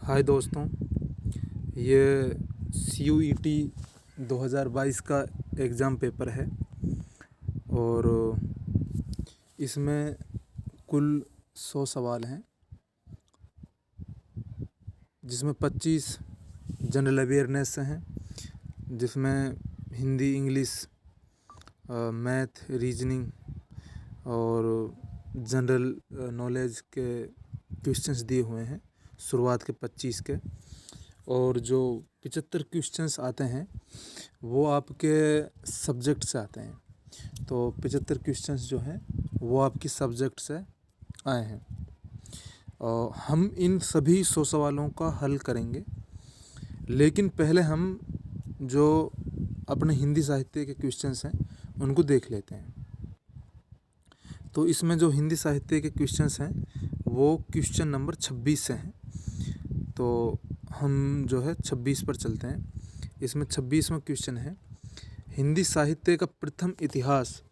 हाय दोस्तों, ये CUET 2022 का एग्ज़ाम पेपर है और इसमें कुल 100 सवाल हैं, जिसमें 25 जनरल अवेयरनेस से हैं, जिसमें हिंदी, इंग्लिश, मैथ, रीजनिंग और जनरल नॉलेज के क्वेश्चंस दिए हुए हैं शुरुआत के 25 के। और जो 75 क्वेश्चंस आते हैं वो आपके सब्जेक्ट से आते हैं। तो 75 क्वेश्चंस जो हैं वो आपकी सब्जेक्ट से आए हैं और हम इन सभी 100 सवालों का हल करेंगे। लेकिन पहले हम जो अपने हिंदी साहित्य के क्वेश्चंस हैं उनको देख लेते हैं। तो इसमें जो हिंदी साहित्य के क्वेश्चंस हैं वो क्वेश्चन नंबर 26 से हैं। तो हम जो है 26 पर चलते हैं। इसमें 26वां क्वेश्चन है, हिंदी साहित्य का प्रथम इतिहास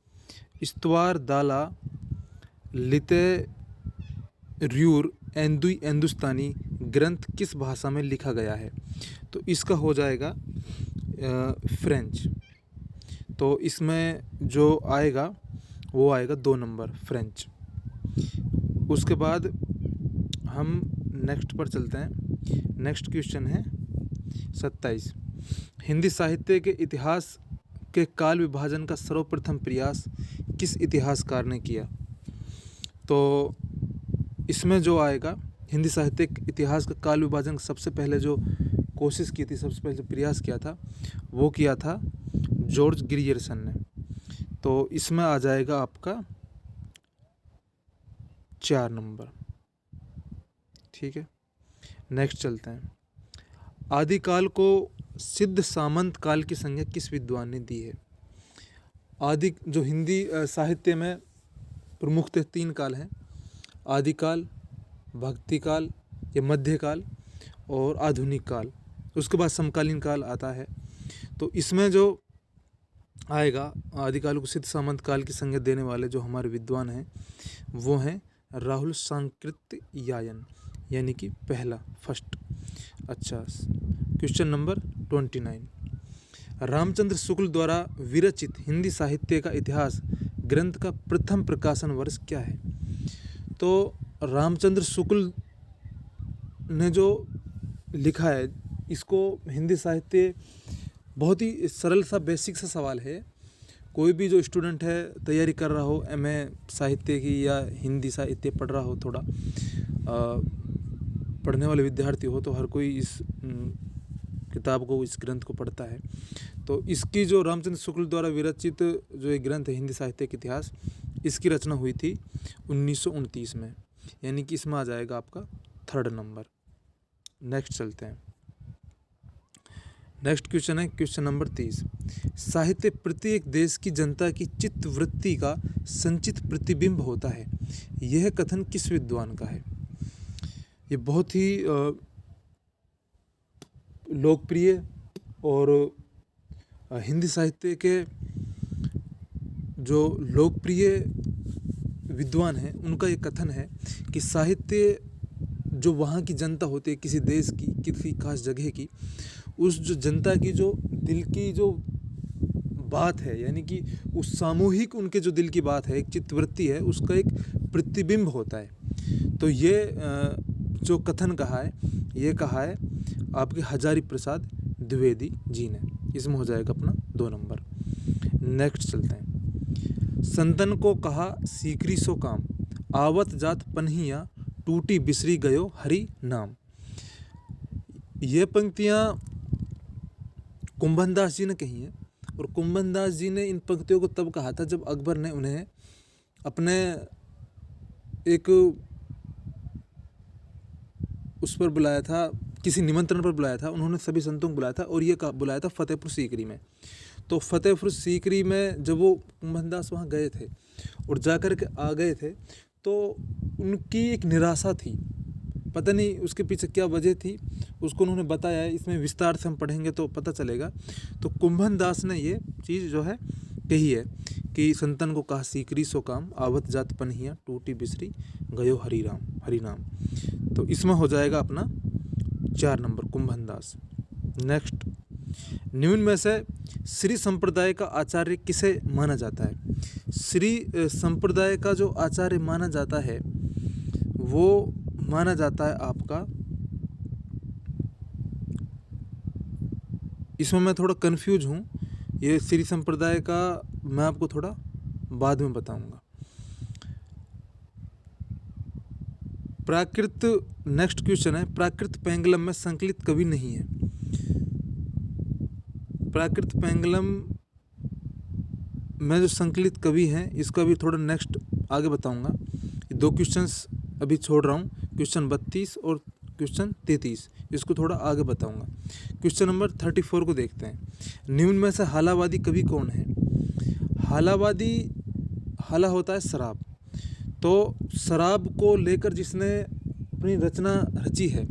इस्तवार दाला लिते र्यूर एंदुई हिंदुस्तानी ग्रंथ किस भाषा में लिखा गया है? तो इसका हो जाएगा फ्रेंच। तो इसमें जो आएगा वो आएगा 2 नंबर फ्रेंच। उसके बाद हम नेक्स्ट पर चलते हैं। नेक्स्ट क्वेश्चन है 27, हिंदी साहित्य के इतिहास के काल विभाजन का सर्वप्रथम प्रयास किस इतिहासकार ने किया? तो इसमें जो आएगा हिंदी साहित्य के इतिहास का काल विभाजन सबसे पहले जो कोशिश की थी, सबसे पहले जो प्रयास किया था वो किया था जॉर्ज ग्रियर्सन ने। तो इसमें आ जाएगा आपका 4 नंबर। ठीक है, नेक्स्ट चलते हैं। आदिकाल को सिद्ध सामंत काल की संज्ञा किस विद्वान ने दी है? आदि जो हिंदी साहित्य में प्रमुखतः 3 काल हैं, आदिकाल, भक्तिकाल या मध्यकाल और आधुनिक काल। उसके बाद समकालीन काल आता है। तो इसमें जो आएगा आदिकाल को सिद्ध सामंत काल की संज्ञा देने वाले जो हमारे विद्वान हैं वो हैं राहुल सांकृत्यायन, यानी कि पहला फर्स्ट। अच्छा, क्वेश्चन नंबर 29, रामचंद्र शुक्ल द्वारा विरचित हिंदी साहित्य का इतिहास ग्रंथ का प्रथम प्रकाशन वर्ष क्या है? तो रामचंद्र शुक्ल ने जो लिखा है, इसको हिंदी साहित्य बहुत ही सरल सा बेसिक सा सवाल है। कोई भी जो स्टूडेंट है तैयारी कर रहा हो MA साहित्य की या हिंदी साहित्य पढ़ रहा हो, थोड़ा पढ़ने वाले विद्यार्थी हो, तो हर कोई इस किताब को, इस ग्रंथ को पढ़ता है। तो इसकी जो रामचंद्र शुक्ल द्वारा विरचित जो एक ग्रंथ है हिंदी साहित्य के इतिहास, इसकी रचना हुई थी 1929 में, यानी कि इसमें आ जाएगा आपका 3rd नंबर। नेक्स्ट चलते हैं। नेक्स्ट क्वेश्चन है क्वेश्चन नंबर 30, साहित्य प्रत्येक देश की जनता की चित्त वृत्ति का संचित प्रतिबिंब होता है, यह कथन किस विद्वान का है? ये बहुत ही लोकप्रिय और हिंदी साहित्य के जो लोकप्रिय विद्वान हैं उनका ये कथन है कि साहित्य जो वहाँ की जनता होती है, किसी देश की, किसी खास जगह की, उस जो जनता की जो दिल की जो बात है, यानी कि उस सामूहिक उनके जो दिल की बात है, एक चित्तवृत्ति है, उसका एक प्रतिबिंब होता है। तो ये जो कथन कहा है, ये कहा है आपके हजारी प्रसाद द्विवेदी जी ने। इसमें हो जाएगा अपना 2 नंबर। नेक्स्ट चलते हैं। संतन को कहा सीकरी सो काम, आवत जात पन्हिया टूटी बिसरी गयो हरि नाम। ये पंक्तियाँ कुंभन दास जी ने कही हैं और कुंभन दास जी ने इन पंक्तियों को तब कहा था जब अकबर ने उन्हें अपने एक उस पर बुलाया था, किसी निमंत्रण पर बुलाया था। उन्होंने सभी संतों को बुलाया था और ये बुलाया था फतेहपुर सीकरी में। तो फतेहपुर सीकरी में जब वो कुंभन दास वहाँ गए थे और जाकर के आ गए थे, तो उनकी एक निराशा थी, पता नहीं उसके पीछे क्या वजह थी, उसको उन्होंने बताया है। इसमें विस्तार से हम पढ़ेंगे तो पता चलेगा। तो कुंभन दास ने ये चीज़ जो है कही है कि संतन को कहा सीकरी सो काम, आवत जात पन्हिया टूटी बिसरी गयो हरि नाम। तो इसमें हो जाएगा अपना 4 नंबर कुंभन दास। नेक्स्ट, निम्न में से श्री संप्रदाय का आचार्य किसे माना जाता है? श्री संप्रदाय का जो आचार्य माना जाता है वो माना जाता है आपका, इसमें मैं थोड़ा कंफ्यूज हूँ, ये श्री संप्रदाय का मैं आपको थोड़ा बाद में बताऊंगा। प्राकृत, नेक्स्ट क्वेश्चन है, प्राकृत पेंगलम में संकलित कवि नहीं है। प्राकृत पेंगलम में जो संकलित कवि हैं इसका भी थोड़ा नेक्स्ट आगे बताऊंगा। ये 2 क्वेश्चंस अभी छोड़ रहा हूँ, क्वेश्चन 32 और क्वेश्चन 33, इसको थोड़ा आगे बताऊंगा। क्वेश्चन नंबर 34 को देखते हैं। निम्न में से हालावादी कवि कौन है? हालावादी, हाला होता है शराब, तो शराब को लेकर जिसने अपनी रचना रची है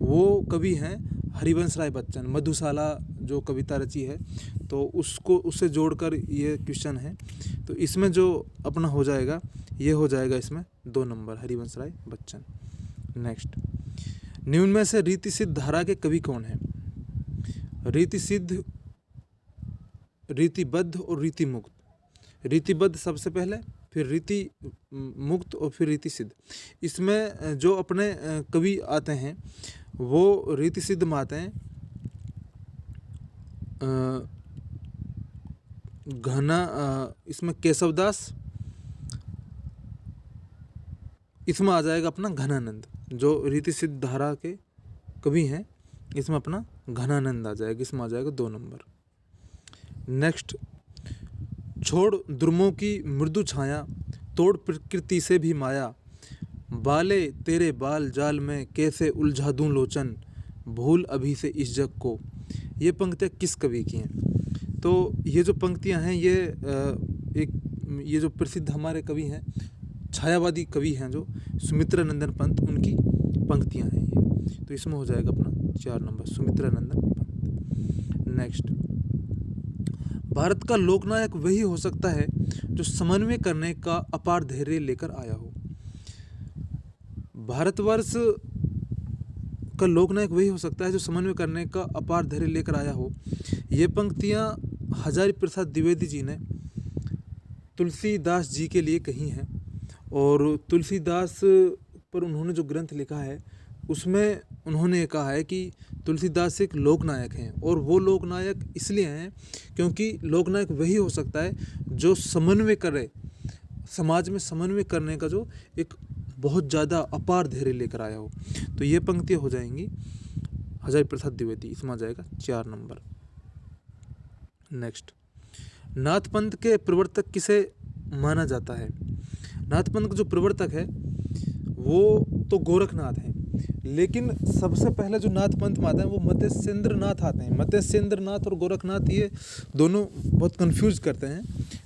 वो कवि हैं हरिवंश राय बच्चन। मधुशाला जो कविता रची है तो उससे जोड़कर ये क्वेश्चन है, तो इसमें जो अपना हो जाएगा ये हो जाएगा इसमें 2 नंबर हरिवंश राय बच्चन। नेक्स्ट, निम्न में से रीति सिद्ध धारा के कवि कौन है? रीति सिद्ध, रीतिबद्ध और रीति मुक्त। रीतिबद्ध सबसे पहले, फिर रीति मुक्त और फिर रीति सिद्ध। इसमें जो अपने कवि आते हैं वो रीति सिद्ध में आते हैं घना, इसमें केशवदास, इसमें आ जाएगा अपना घनानंद। जो रीति सिद्ध धारा के कवि हैं इसमें अपना घनानंद आ जाएगा, इसमें आ जाएगा 2 नंबर। नेक्स्ट, छोड़ दुर्मों की मृदु छाया, तोड़ प्रकृति से भी माया, बाले तेरे बाल जाल में कैसे उलझा दूं लोचन, भूल अभी से इस जग को। ये पंक्तियाँ किस कवि की हैं? तो ये जो पंक्तियाँ हैं ये जो प्रसिद्ध हमारे कवि हैं, छायावादी कवि हैं जो सुमित्रानंदन पंत, उनकी पंक्तियाँ हैं ये, तो इसमें हो जाएगा अपना 4 नंबर सुमित्रानंदन पंत। नेक्स्ट, भारत का लोकनायक वही हो सकता है जो समन्वय करने का अपार धैर्य लेकर आया हो। भारतवर्ष का लोकनायक वही हो सकता है जो समन्वय करने का अपार धैर्य लेकर आया हो। ये पंक्तियाँ हजारी प्रसाद द्विवेदी जी ने तुलसीदास जी के लिए कही हैं, और तुलसीदास पर उन्होंने जो ग्रंथ लिखा है उसमें उन्होंने कहा है कि तुलसीदास एक लोकनायक हैं, और वो लोकनायक इसलिए हैं क्योंकि लोकनायक वही हो सकता है जो समन्वय करे, समाज में समन्वय करने का जो एक बहुत ज़्यादा अपार धैर्य लेकर आया हो। तो ये पंक्तियाँ हो जाएंगी हजारी प्रसाद द्विवेदी, इसमें आ जाएगा 4 नंबर। नेक्स्ट, नाथ पंथ के प्रवर्तक किसे माना जाता है? नाथ पंथ का जो प्रवर्तक है वो तो गोरखनाथ हैं, लेकिन सबसे पहले जो नाथ पंथ में आता है वो मत्स्येंद्र नाथ आते हैं। मत्स्येंद्र नाथ और गोरखनाथ ये दोनों बहुत कंफ्यूज करते हैं,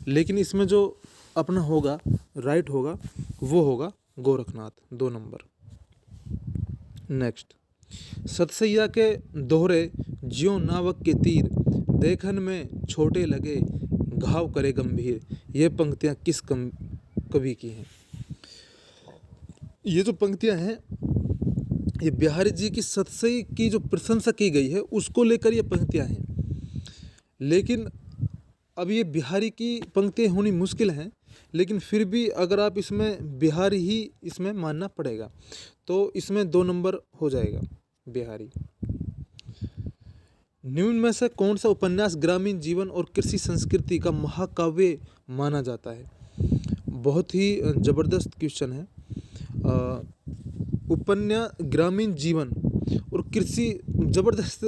लेकिन इसमें जो अपना होगा राइट होगा वो होगा गोरखनाथ, 2 नंबर। नेक्स्ट, सतसैया के दोहरे ज्यों नावक के तीर, देखन में छोटे लगे घाव करे गंभीर। ये पंक्तियाँ किस कवि की हैं? ये जो पंक्तियाँ हैं ये बिहारी जी की सतसई की जो प्रशंसा की गई है उसको लेकर ये पंक्तियाँ हैं, लेकिन अब ये बिहारी की पंक्तियाँ होनी मुश्किल हैं, लेकिन फिर भी अगर आप इसमें बिहारी ही इसमें मानना पड़ेगा तो इसमें 2 नंबर हो जाएगा बिहारी। निम्न में से कौन सा उपन्यास ग्रामीण जीवन और कृषि संस्कृति का महाकाव्य माना जाता है? बहुत ही ज़बरदस्त क्वेश्चन है। उपन्यास ग्रामीण जीवन और कृषि, ज़बरदस्त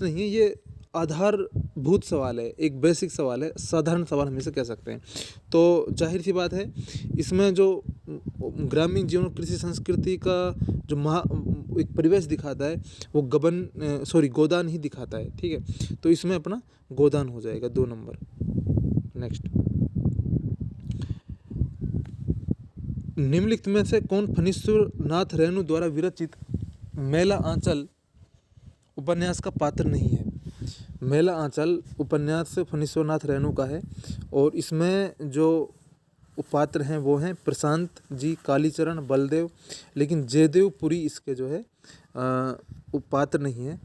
नहीं है, ये आधारभूत सवाल है, एक बेसिक सवाल है, साधारण सवाल हमेशा कह सकते हैं। तो जाहिर सी बात है इसमें जो ग्रामीण जीवन और कृषि संस्कृति का जो एक परिवेश दिखाता है वो गोदान ही दिखाता है, ठीक है, तो इसमें अपना गोदान हो जाएगा 2 नंबर। नेक्स्ट, निम्नलिखित में से कौन फणीश्वर नाथ रेणु द्वारा विरचित मेला आंचल उपन्यास का पात्र नहीं है? मेला आंचल उपन्यास फणीश्वर नाथ रेणु का है, और इसमें जो उपात्र हैं वो हैं प्रशांत जी, कालीचरण, बलदेव, लेकिन जयदेव पुरी इसके जो है उपात्र नहीं है।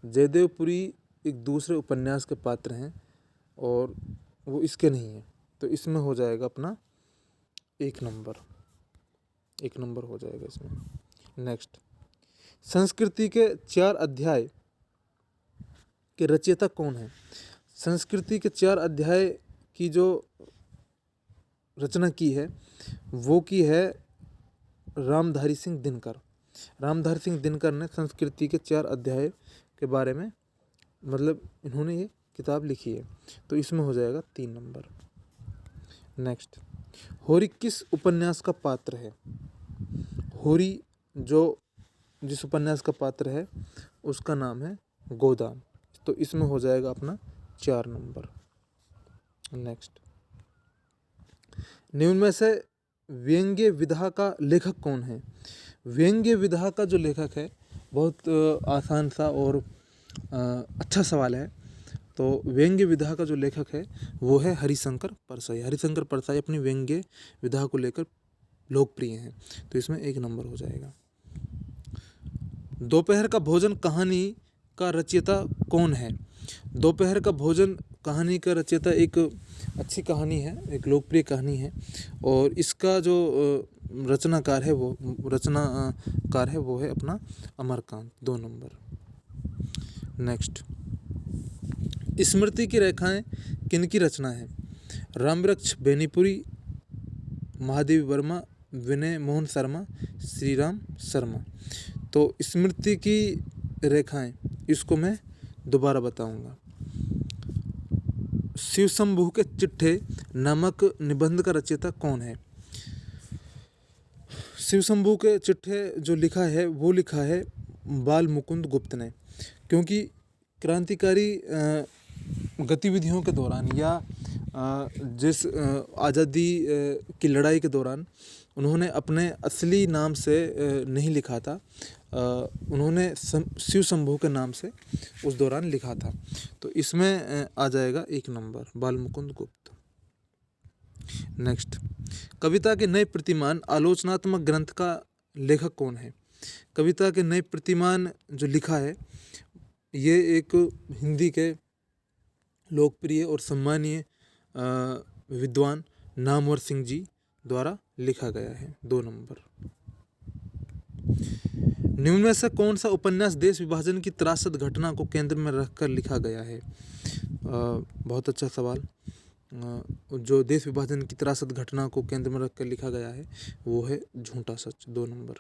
जयदेव पुरी एक दूसरे उपन्यास के पात्र हैं और वो इसके नहीं है, तो इसमें हो जाएगा अपना 1 नंबर, 1 नंबर हो जाएगा इसमें। नेक्स्ट, संस्कृति के 4 अध्याय के रचयिता कौन है? संस्कृति के 4 अध्याय की जो रचना की है वो की है रामधारी सिंह दिनकर। रामधारी सिंह दिनकर ने संस्कृति के 4 अध्याय के बारे में मतलब इन्होंने ये किताब लिखी है, तो इसमें हो जाएगा 3 नंबर। नेक्स्ट, होरी किस उपन्यास का पात्र है? होरी जो जिस उपन्यास का पात्र है उसका नाम है गोदान, तो इसमें हो जाएगा अपना 4 नंबर। नेक्स्ट, निम्न में से व्यंग्य विधा का लेखक कौन है? व्यंग्य विधा का जो लेखक है बहुत आसान सा और अच्छा सवाल है। तो व्यंग्य विधा का जो लेखक है वो है हरिशंकर परसाई। हरिशंकर परसाई अपनी व्यंग्य विधा को लेकर लोकप्रिय हैं, तो इसमें 1 नंबर हो जाएगा। दोपहर का भोजन कहानी का रचयिता कौन है? दोपहर का भोजन कहानी का रचयिता एक अच्छी कहानी है, एक लोकप्रिय कहानी है, और इसका जो रचनाकार है वो है अपना अमरकांत, 2 नंबर। नेक्स्ट, स्मृति की रेखाएं किनकी रचना है? रामवृक्ष बेनीपुरी, महादेवी वर्मा, विनय मोहन शर्मा, श्रीराम शर्मा। तो स्मृति की रेखाएं इसको मैं दोबारा बताऊंगा। शिवशंभू के चिट्ठे नामक निबंध का रचयिता कौन है? शिवशंभू के चिट्ठे जो लिखा है वो लिखा है बाल मुकुंद गुप्त ने, क्योंकि क्रांतिकारी गतिविधियों के दौरान या जिस आज़ादी की लड़ाई के दौरान उन्होंने अपने असली नाम से नहीं लिखा था, उन्होंने शिवशंभू के नाम से उस दौरान लिखा था, तो इसमें आ जाएगा 1 नंबर, बाल मुकुंद गुप्त। नेक्स्ट, कविता के नए प्रतिमान आलोचनात्मक ग्रंथ का लेखक कौन है? कविता के नए प्रतिमान जो लिखा है ये एक हिंदी के लोकप्रिय और सम्मानीय विद्वान नामवर सिंह जी द्वारा लिखा गया है, 2 नंबर। निम्न में से कौन सा उपन्यास देश विभाजन की त्रासद घटना को केंद्र में रखकर लिखा गया है? बहुत अच्छा सवाल। जो देश विभाजन की त्रासद घटना को केंद्र में रखकर लिखा गया है वो है झूठा सच, 2 नंबर।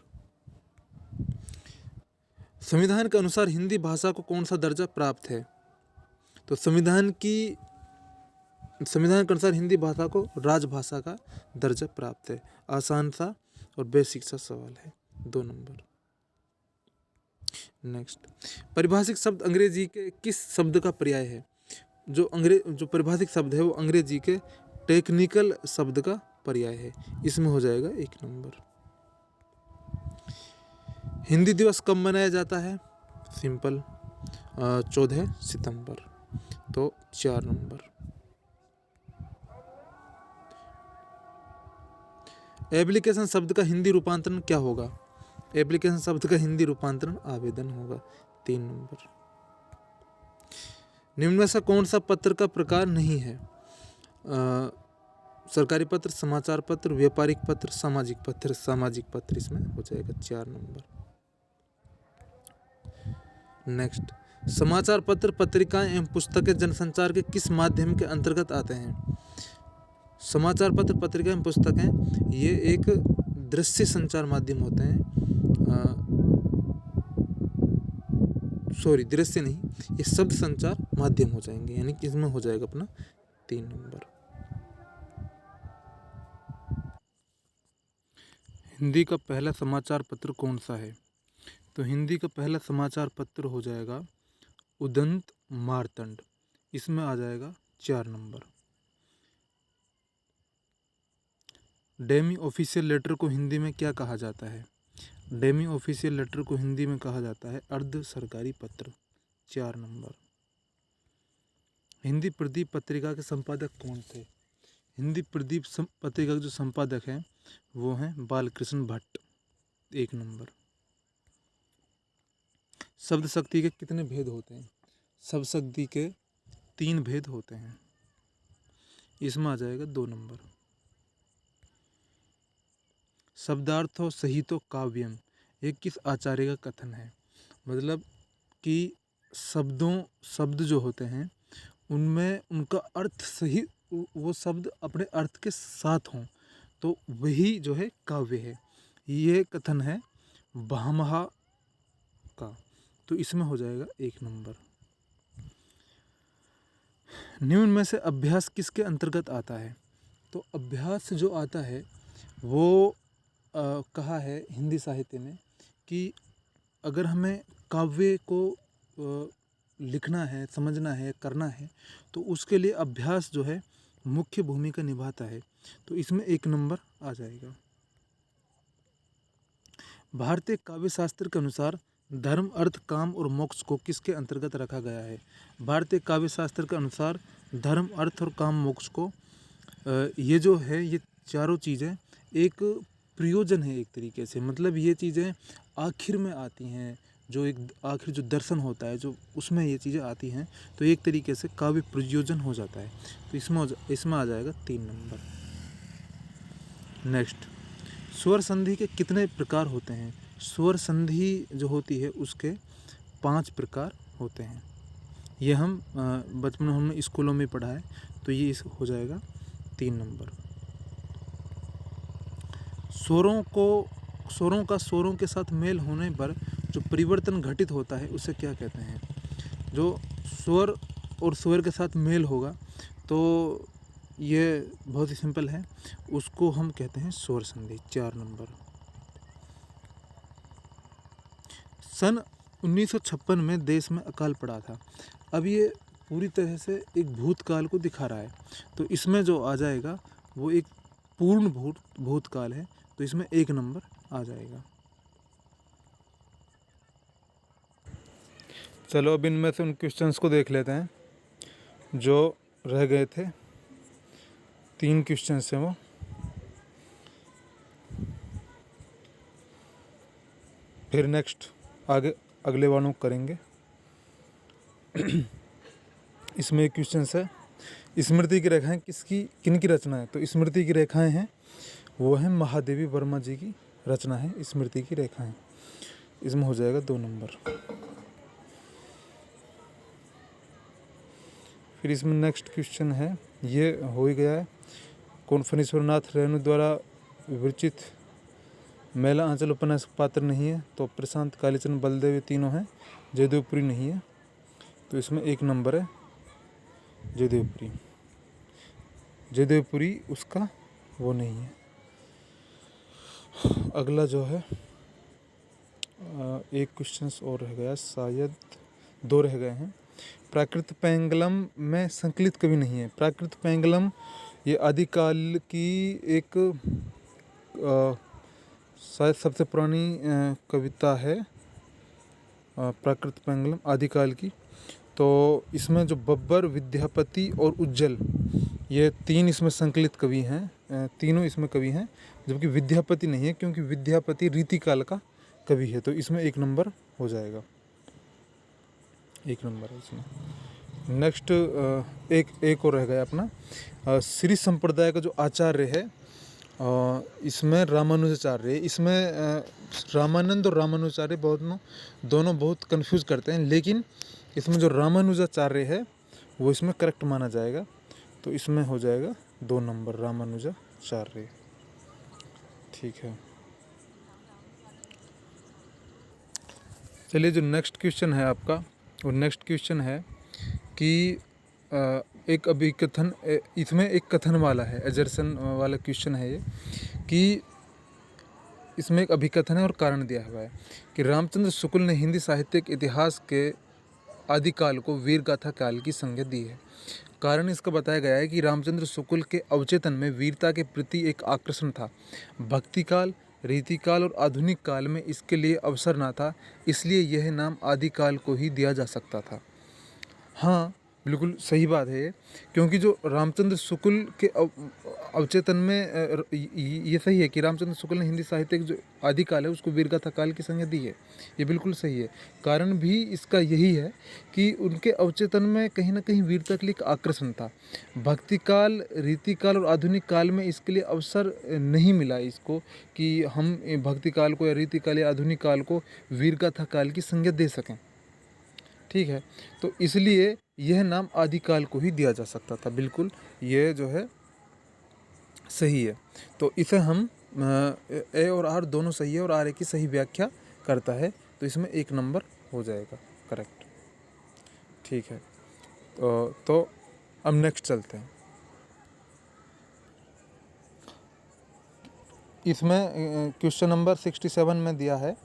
संविधान के अनुसार हिंदी भाषा को कौन सा दर्जा प्राप्त है? तो संविधान के अनुसार हिंदी भाषा को राजभाषा का दर्जा प्राप्त है। आसान सा और बेसिक सा सवाल है, 2 नंबर। नेक्स्ट, परिभाषिक शब्द अंग्रेजी के किस शब्द का पर्याय है? जो परिभाषिक शब्द है वो अंग्रेजी के टेक्निकल शब्द का पर्याय है, इसमें हो जाएगा 1 नंबर। हिंदी दिवस कब मनाया जाता है? सिंपल, 14 सितंबर, तो 4 नंबर। एप्लीकेशन शब्द का हिंदी रूपांतरण क्या होगा? एप्लीकेशन शब्द का हिंदी रूपांतरण आवेदन होगा, 3 नंबर। निम्न में से कौन सा पत्र का प्रकार नहीं है? सरकारी पत्र, समाचार पत्र, व्यापारिक पत्र, सामाजिक पत्र। सामाजिक पत्र इसमें हो जाएगा, 4 नंबर। नेक्स्ट, समाचार पत्र, पत्रिकाएं एवं पुस्तकें जनसंचार के किस माध्यम के अंतर्गत आते हैं? समाचार पत्र, पत्रिकाएं एवं पुस्तकें ये एक दृश्य संचार माध्यम होते हैं। सॉरी, दृश्य नहीं, ये शब्द संचार माध्यम हो जाएंगे, यानी कि इसमें हो जाएगा अपना 3 नंबर। हिंदी का पहला समाचार पत्र कौन सा है? तो हिंदी का पहला समाचार पत्र हो जाएगा उदंत मार्तंड, इसमें आ जाएगा 4 नंबर। डेमी ऑफिशियल लेटर को हिंदी में क्या कहा जाता है? डेमी ऑफिशियल लेटर को हिंदी में कहा जाता है अर्ध सरकारी पत्र, 4 नंबर। हिंदी प्रदीप पत्रिका के संपादक कौन थे? हिंदी प्रदीप पत्रिका का जो संपादक हैं वो हैं बालकृष्ण भट्ट। 1 नंबर। शब्द शक्ति के कितने भेद होते हैं? शब्द शक्ति के 3 भेद होते हैं। इसमें आ जाएगा 2 नंबर। शब्दार्थो सहितो काव्यम, ये किस आचार्य का कथन है? मतलब कि शब्द जो होते हैं उनमें उनका अर्थ सही, वो शब्द अपने अर्थ के साथ हों तो वही जो है काव्य है। ये कथन है भामहा का, तो इसमें हो जाएगा 1 नंबर। निम्न में से अभ्यास किसके अंतर्गत आता है? तो अभ्यास जो आता है वो कहा है हिंदी साहित्य में कि अगर हमें काव्य को लिखना है, समझना है, करना है तो उसके लिए अभ्यास जो है मुख्य भूमिका निभाता है, तो इसमें 1 नंबर आ जाएगा। भारतीय काव्य शास्त्र के अनुसार धर्म, अर्थ, काम और मोक्ष को किसके अंतर्गत रखा गया है? भारतीय काव्य शास्त्र के अनुसार धर्म, अर्थ और काम, मोक्ष को ये जो है ये चारों चीज़ें एक प्रयोजन है एक तरीके से, मतलब ये चीज़ें आखिर में आती हैं, जो एक आखिर जो दर्शन होता है जो उसमें ये चीज़ें आती हैं, तो एक तरीके से काव्य प्रयोजन हो जाता है, तो इसमें आ जाएगा 3 नंबर। नेक्स्ट, स्वर संधि के कितने प्रकार होते हैं? स्वर संधि जो होती है उसके 5 प्रकार होते हैं। ये हम बचपन में हमने स्कूलों में पढ़ा है, तो ये हो जाएगा 3 नंबर। स्वरों का स्वरों के साथ मेल होने पर जो परिवर्तन घटित होता है उसे क्या कहते हैं? जो स्वर और स्वर के साथ मेल होगा तो ये बहुत ही सिंपल है, उसको हम कहते हैं स्वर संधि। 4 नंबर। सन 1956 में देश में अकाल पड़ा था। अब ये पूरी तरह से एक भूतकाल को दिखा रहा है, तो इसमें जो आ जाएगा वो एक पूर्ण भूतकाल है, तो इसमें 1 नंबर आ जाएगा। चलो अब इनमें से उन क्वेश्चंस को देख लेते हैं जो रह गए थे। 3 क्वेश्चंस हैं वो। फिर नेक्स्ट आगे अगले वालों को करेंगे। इसमें एक क्वेश्चन है, स्मृति की रेखाएं किन की रचना है? तो स्मृति की रेखाएं हैं वो है महादेवी वर्मा जी की रचना है स्मृति की रेखाएं। इसमें हो जाएगा 2 नंबर। फिर इसमें नेक्स्ट क्वेश्चन है, ये हो ही गया है, कौन फणीश्वरनाथ रेणु द्वारा विरचित मेला आंचल उपन्यास पात्र नहीं है? तो प्रशांत, कालीचरण, बलदेव, ये तीनों हैं। जयदेवपुरी नहीं है, तो इसमें 1 नंबर है जयदेवपुरी। जयदेवपुरी उसका वो नहीं है। अगला जो है एक क्वेश्चन और रह गया, शायद 2 रह गए हैं। प्राकृत पेंगलम में संकलित कवि नहीं है। प्राकृत पेंगलम ये आदिकाल की एक शायद सबसे पुरानी कविता है, प्राकृत पेंगलम आदिकाल की। तो इसमें जो बब्बर, विद्यापति और उज्जल, ये 3 इसमें संकलित कवि हैं, तीनों इसमें कवि हैं, जबकि विद्यापति नहीं है क्योंकि विद्यापति रीतिकाल का कवि है, तो इसमें 1 नंबर हो जाएगा। 1 नंबर है इसमें। नेक्स्ट एक और रह गया अपना श्री संप्रदाय का जो आचार्य है, इसमें रामानुजाचार्य। इसमें रामानंद और रामानुजाचार्य दोनों बहुत कंफ्यूज करते हैं, लेकिन इसमें जो रामानुजाचार्य है वो इसमें करेक्ट माना जाएगा, तो इसमें हो जाएगा 2 नंबर रामानुजाचार्य। ठीक है, चलिए जो नेक्स्ट क्वेश्चन है आपका, वो नेक्स्ट क्वेश्चन है कि एक अभिकथन, इसमें एक कथन वाला है, एजर्सन वाला क्वेश्चन है ये, कि इसमें एक अभिकथन है और कारण दिया हुआ है कि रामचंद्र शुक्ल ने हिंदी साहित्य के इतिहास के आदिकाल को वीर गाथा काल की संज्ञा दी है। कारण इसका बताया गया है कि रामचंद्र शुक्ल के अवचेतन में वीरता के प्रति एक आकर्षण था। भक्ति काल, रीतिकाल और आधुनिक काल में इसके लिए अवसर ना था, इसलिए यह नाम आदिकाल को ही दिया जा सकता था। हाँ, बिल्कुल सही बात है ये, क्योंकि जो रामचंद्र शुक्ल के अवचेतन में ये सही है कि रामचंद्र शुक्ल ने हिंदी साहित्य के जो आदिकाल है उसको वीरगाथा काल की संज्ञा दी है। ये बिल्कुल सही है। कारण भी इसका यही है कि उनके अवचेतन में कहीं ना कहीं वीरता के लिए एक आकर्षण था। भक्ति काल, रीति काल और आधुनिक काल में इसके लिए अवसर नहीं मिला इसको कि हम भक्ति काल को या रीति काल या आधुनिक काल को वीरगाथा काल की संज्ञा दे सकें। ठीक है, तो इसलिए यह नाम आदिकाल को ही दिया जा सकता था। बिल्कुल ये जो है सही है। तो इसे हम ए और आर दोनों सही है और आर ए की सही व्याख्या करता है, तो इसमें 1 नंबर हो जाएगा करेक्ट। ठीक है, तो अब नेक्स्ट चलते हैं। इसमें क्वेश्चन नंबर 67 में दिया है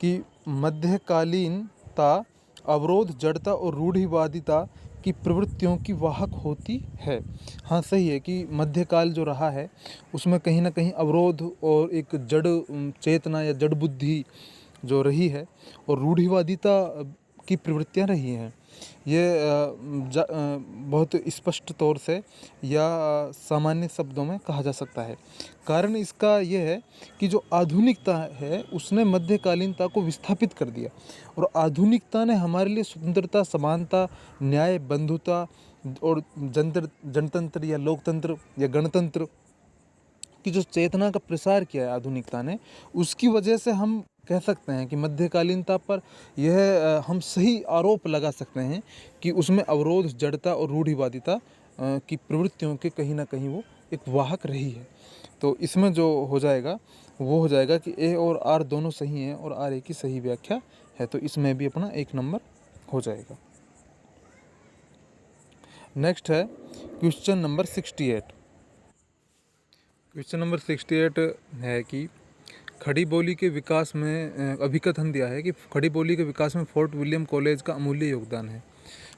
कि मध्यकालीनता अवरोध, जड़ता और रूढ़िवादिता की प्रवृत्तियों की वाहक होती है। हाँ सही है कि मध्यकाल जो रहा है उसमें कहीं ना कहीं अवरोध और एक जड़ चेतना या जड़ बुद्धि जो रही है और रूढ़िवादिता की प्रवृत्तियाँ रही हैं। ये बहुत स्पष्ट तौर से या सामान्य शब्दों में कहा जा सकता है। कारण इसका ये है कि जो आधुनिकता है उसने मध्यकालीनता को विस्थापित कर दिया और आधुनिकता ने हमारे लिए स्वतंत्रता, समानता, न्याय, बंधुता और जनतंत्र या लोकतंत्र या गणतंत्र की जो चेतना का प्रसार किया है आधुनिकता ने, उसकी वजह से हम कह सकते हैं कि मध्यकालीनता पर यह हम सही आरोप लगा सकते हैं कि उसमें अवरोध, जड़ता और रूढ़िवादिता की प्रवृत्तियों के कहीं ना कहीं वो एक वाहक रही है। तो इसमें जो हो जाएगा वो हो जाएगा कि ए और आर दोनों सही हैं और आर ए की सही व्याख्या है, तो इसमें भी अपना 1 नंबर हो जाएगा। नेक्स्ट है क्वेश्चन नंबर 68। क्वेश्चन नंबर 68 है कि खड़ी बोली के विकास में अभिकथन दिया है कि खड़ी बोली के विकास में फोर्ट विलियम कॉलेज का अमूल्य योगदान है।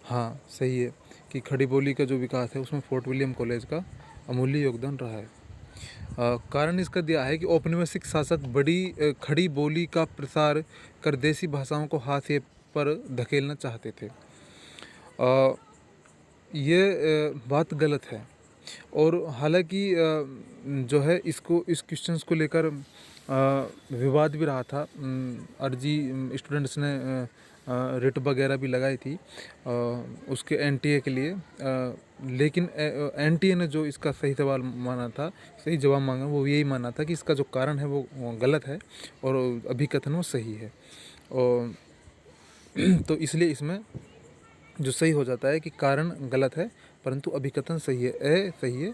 हाँ सही है कि खड़ी बोली का जो विकास है उसमें फोर्ट विलियम कॉलेज का अमूल्य योगदान रहा है। कारण इसका दिया है कि औपनिवेशिक शासक बड़ी खड़ी बोली का प्रसार कर देसी भाषाओं को हाशिए पर धकेलना चाहते थे। ये बात गलत है और हालांकि जो है इसको इस क्वेश्चंस को लेकर विवाद भी रहा था। अर्जी स्टूडेंट्स ने रिट वगैरह भी लगाई थी उसके एनटीए के लिए, लेकिन एनटीए ने जो इसका सही सवाल माना था, सही जवाब मांगा, वो यही माना था कि इसका जो कारण है वो गलत है और अभिकथन वो सही है। और तो इसलिए इसमें जो सही हो जाता है कि कारण गलत है परंतु अभिकथन सही है। ए सही है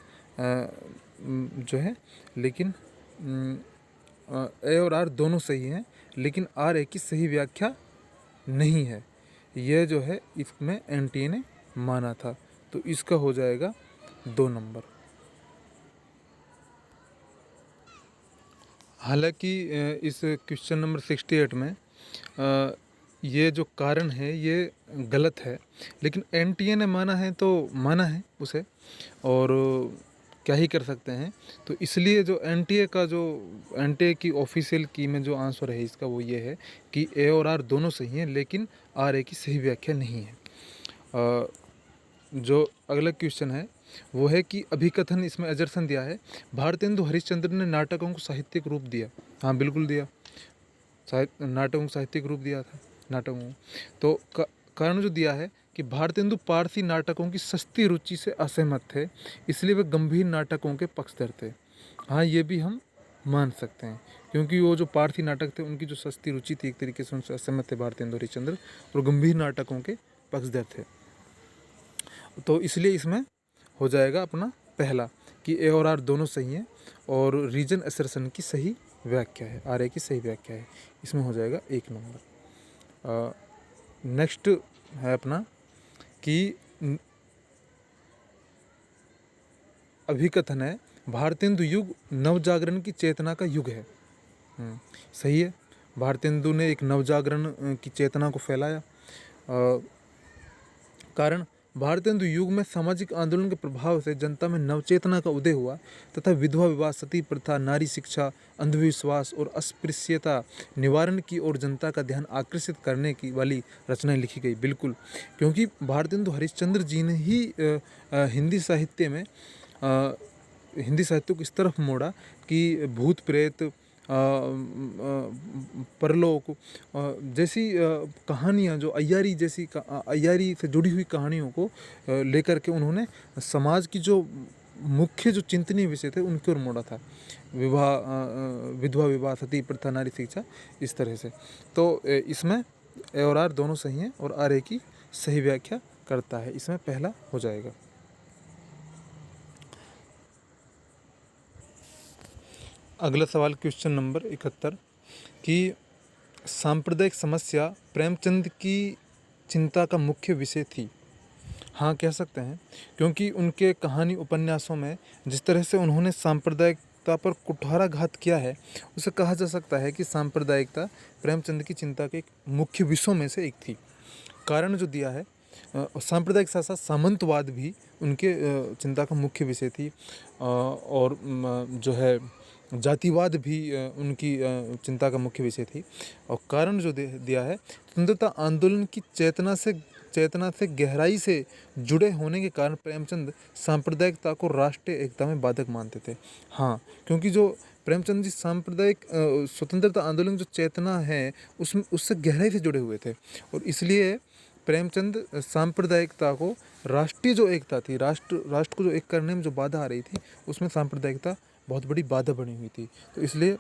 जो है, लेकिन ए और आर दोनों सही हैं, लेकिन आर ए की सही व्याख्या नहीं है। यह जो है इसमें एनटीए ने माना था, तो इसका हो जाएगा 2 नंबर। हालांकि इस क्वेश्चन नंबर 68 में ये जो कारण है ये गलत है, लेकिन एनटीए ने माना है तो माना है उसे, और क्या ही कर सकते हैं। तो इसलिए जो एनटीए की ऑफिशियल की में जो आंसर है इसका वो ये है कि ए और आर दोनों सही हैं, लेकिन आर ए की सही व्याख्या नहीं है। जो अगला क्वेश्चन है वो है कि अभिकथन, इसमें अजर्सन दिया है भारतेंदु हरिश्चंद्र ने नाटकों को साहित्यिक रूप दिया। हाँ बिल्कुल दिया, नाटकों को साहित्यिक रूप दिया था नाटकों। तो कारण जो दिया है कि भारतेंदु पारसी नाटकों की सस्ती रुचि से असहमत थे, इसलिए वे गंभीर नाटकों के पक्षधर थे। हाँ ये भी हम मान सकते हैं, क्योंकि वो जो पारसी नाटक थे उनकी जो सस्ती रुचि थी, एक तरीके से उनसे असहमत थे भारतेंदु हरिश्चंद्र और गंभीर नाटकों के पक्षधर थे। तो इसलिए इसमें हो जाएगा अपना पहला कि ए और आर दोनों सही हैं और रीजन असर्शन की सही व्याख्या है, आर ए की सही व्याख्या है, इसमें हो जाएगा 1 नंबर। नेक्स्ट है अपना कि अभिकथन है भारतेंदु युग नवजागरण की चेतना का युग है। सही है, भारतेंदु ने एक नवजागरण की चेतना को फैलाया। कारण भारतीय हिंदू युग में सामाजिक आंदोलन के प्रभाव से जनता में नवचेतना का उदय हुआ तथा विधवा विवाह, सती प्रथा, नारी शिक्षा, अंधविश्वास और अस्पृश्यता निवारण की ओर जनता का ध्यान आकर्षित करने की वाली रचनाएं लिखी गई। बिल्कुल, क्योंकि भारतीय हिंदू हरिश्चंद्र जी ने ही हिंदी साहित्य में हिंदी साहित्य को इस तरफ मोड़ा कि भूत प्रेत, परलोक जैसी कहानियाँ, जो अय्यारी जैसी अय्यारी से जुड़ी हुई कहानियों को लेकर के उन्होंने समाज की जो मुख्य जो चिंतनीय विषय थे उनकी ओर मोड़ा था। विधवा विवाह, सती प्रथा, नारी शिक्षा, इस तरह से। तो इसमें ए और आर दोनों सही हैं और आर ए की सही व्याख्या करता है। इसमें पहला हो जाएगा। अगला सवाल क्वेश्चन नंबर 71 कि सांप्रदायिक समस्या प्रेमचंद की चिंता का मुख्य विषय थी। हाँ, कह सकते हैं, क्योंकि उनके कहानी उपन्यासों में जिस तरह से उन्होंने सांप्रदायिकता पर कुठाराघात किया है, उसे कहा जा सकता है कि सांप्रदायिकता प्रेमचंद की चिंता के एक मुख्य विषयों में से एक थी। कारण जो दिया है, सांप्रदायिक साथ साथ सामंतवाद भी उनके चिंता का मुख्य विषय थी, और जो है जातिवाद भी उनकी चिंता का मुख्य विषय थी। और कारण जो दिया है, स्वतंत्रता आंदोलन की चेतना से गहराई से जुड़े होने के कारण प्रेमचंद सांप्रदायिकता को राष्ट्रीय एकता में बाधक मानते थे। हाँ, क्योंकि जो प्रेमचंद जी सांप्रदायिक स्वतंत्रता आंदोलन जो चेतना है उससे गहराई से जुड़े हुए थे, और इसलिए प्रेमचंद सांप्रदायिकता को, राष्ट्रीय जो एकता थी, राष्ट्र को जो एक करने में जो बाधा आ रही थी, उसमें सांप्रदायिकता बहुत बड़ी बाधा बनी हुई थी। तो इसलिए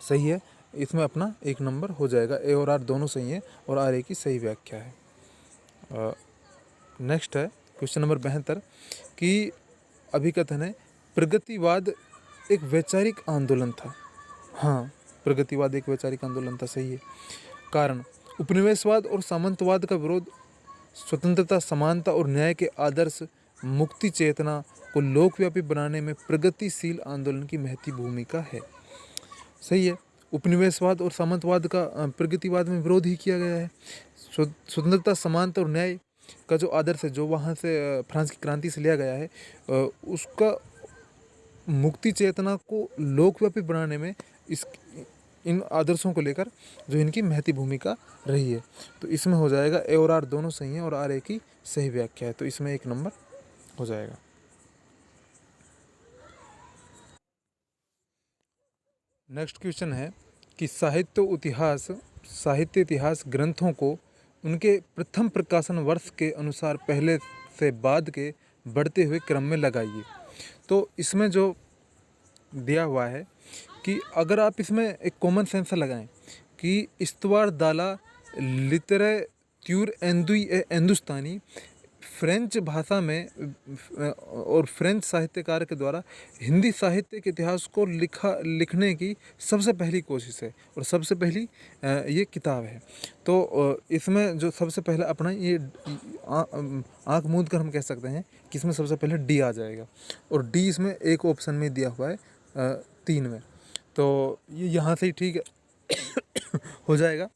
सही है, इसमें अपना 1 नंबर हो जाएगा। ए और आर दोनों सही हैं और आर ए की सही व्याख्या है। नेक्स्ट है क्वेश्चन नंबर 72 कि अभिकथन है प्रगतिवाद एक वैचारिक आंदोलन था। हाँ, प्रगतिवाद एक वैचारिक आंदोलन था, सही है। कारण उपनिवेशवाद और सामंतवाद का विरोध, स्वतंत्रता, समानता और न्याय के आदर्श, मुक्ति चेतना को लोकव्यापी बनाने में प्रगतिशील आंदोलन की महती भूमिका है। सही है, उपनिवेशवाद और सामंतवाद का प्रगतिवाद में विरोध ही किया गया है। स्वतंत्रता, समानता और न्याय का जो आदर्श है, जो वहाँ से फ्रांस की क्रांति से लिया गया है, उसका मुक्ति चेतना को लोकव्यापी बनाने में इन आदर्शों को लेकर जो इनकी महती भूमिका रही है। तो इसमें हो जाएगा ए और आर दोनों सही हैं और आर ए की सही व्याख्या है। तो इसमें 1 नंबर हो जाएगा। नेक्स्ट क्वेश्चन है कि साहित्य इतिहास ग्रंथों को उनके प्रथम प्रकाशन वर्ष के अनुसार पहले से बाद के बढ़ते हुए क्रम में लगाइए। तो इसमें जो दिया हुआ है कि अगर आप इसमें एक कॉमन सेंस लगाएं कि इस्तवार दाला लिटरेच्यूर हिंदुस्तानी फ्रेंच भाषा में और फ्रेंच साहित्यकार के द्वारा हिंदी साहित्य के इतिहास को लिखने की सबसे पहली कोशिश है और सबसे पहली ये किताब है। तो इसमें जो सबसे पहले अपना ये आँख मूंद कर हम कह सकते हैं कि इसमें सबसे पहले डी आ जाएगा, और डी इसमें एक ऑप्शन में दिया हुआ है 3 में, तो ये यहाँ से ही ठीक है हो जाएगा।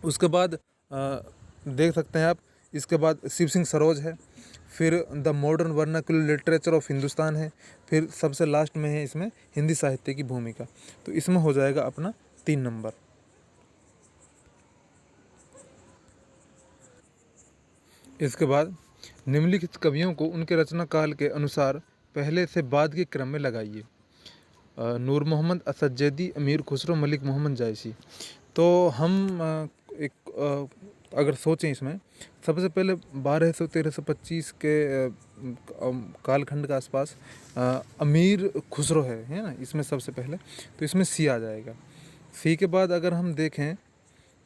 उसके बाद देख सकते हैं आप, इसके बाद शिव सिंह सरोज है, फिर the modern vernacular literature of Hindustan है, फिर सबसे लास्ट में है इसमें हिंदी साहित्य की भूमिका। तो इसमें हो जाएगा अपना 3 नंबर। इसके बाद निम्नलिखित कवियों को उनके रचना काल के अनुसार पहले से बाद के क्रम में लगाइए। नूर मोहम्मद, असद जैदी, अमीर खुसरो, मलिक मोहम्मद जायसी। तो हम अगर सोचें इसमें सबसे पहले 1200-1325 के कालखंड के आसपास अमीर खुसरो है ना, इसमें सबसे पहले, तो इसमें सी आ जाएगा। सी के बाद अगर हम देखें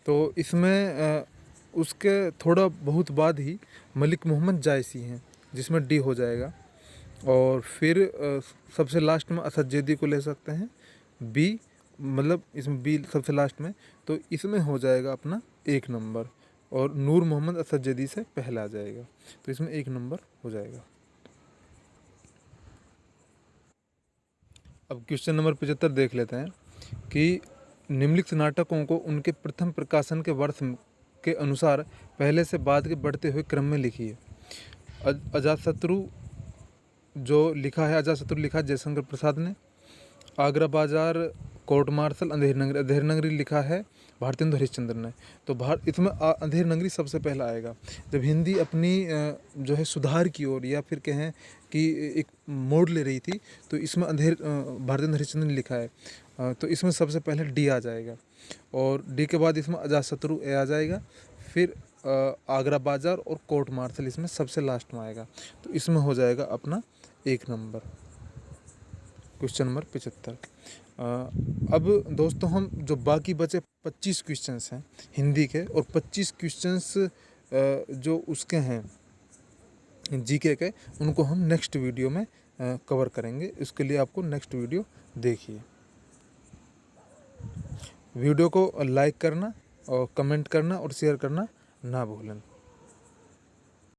तो इसमें उसके थोड़ा बहुत बाद ही मलिक मोहम्मद जायसी हैं, जिसमें डी हो जाएगा। और फिर सबसे लास्ट में असद जैदी को ले सकते हैं, बी, मतलब इसमें बी सबसे लास्ट में, तो इसमें हो जाएगा अपना 1 नंबर, और नूर मोहम्मद असद जैदी से पहला आ जाएगा, तो इसमें 1 नंबर हो जाएगा। अब क्वेश्चन नंबर 75 देख लेते हैं कि निम्नलिखित नाटकों को उनके प्रथम प्रकाशन के वर्ष के अनुसार पहले से बाद के बढ़ते हुए क्रम में लिखिए। अजातशत्रु जो लिखा है, अजातशत्रु लिखा है जयशंकर प्रसाद ने। आगरा बाजार, कोर्ट मार्शल, अंधेर नगरी, अंधेर नगरी लिखा है भारतेंदु हरिश्चंद्र ने। तो इसमें अंधेर नगरी सबसे पहला आएगा। जब हिंदी अपनी जो है सुधार की ओर या फिर कहें कि एक मोड़ ले रही थी, तो इसमें भारतेंदु हरिश्चंद्र ने लिखा है। तो इसमें सबसे पहले डी आ जाएगा, और डी के बाद इसमें अजातशत्रु ए आ जाएगा, फिर आगरा बाजार और कोर्ट मार्शल इसमें सबसे लास्ट में आएगा। तो इसमें हो जाएगा अपना 1 नंबर, क्वेश्चन नंबर 75। अब दोस्तों हम जो बाकी बचे 25 क्वेश्चंस हैं हिंदी के, और 25 क्वेश्चंस जो उसके हैं जीके के, उनको हम नेक्स्ट वीडियो में कवर करेंगे। इसके लिए आपको नेक्स्ट वीडियो देखिए। वीडियो को लाइक करना और कमेंट करना और शेयर करना ना भूलें।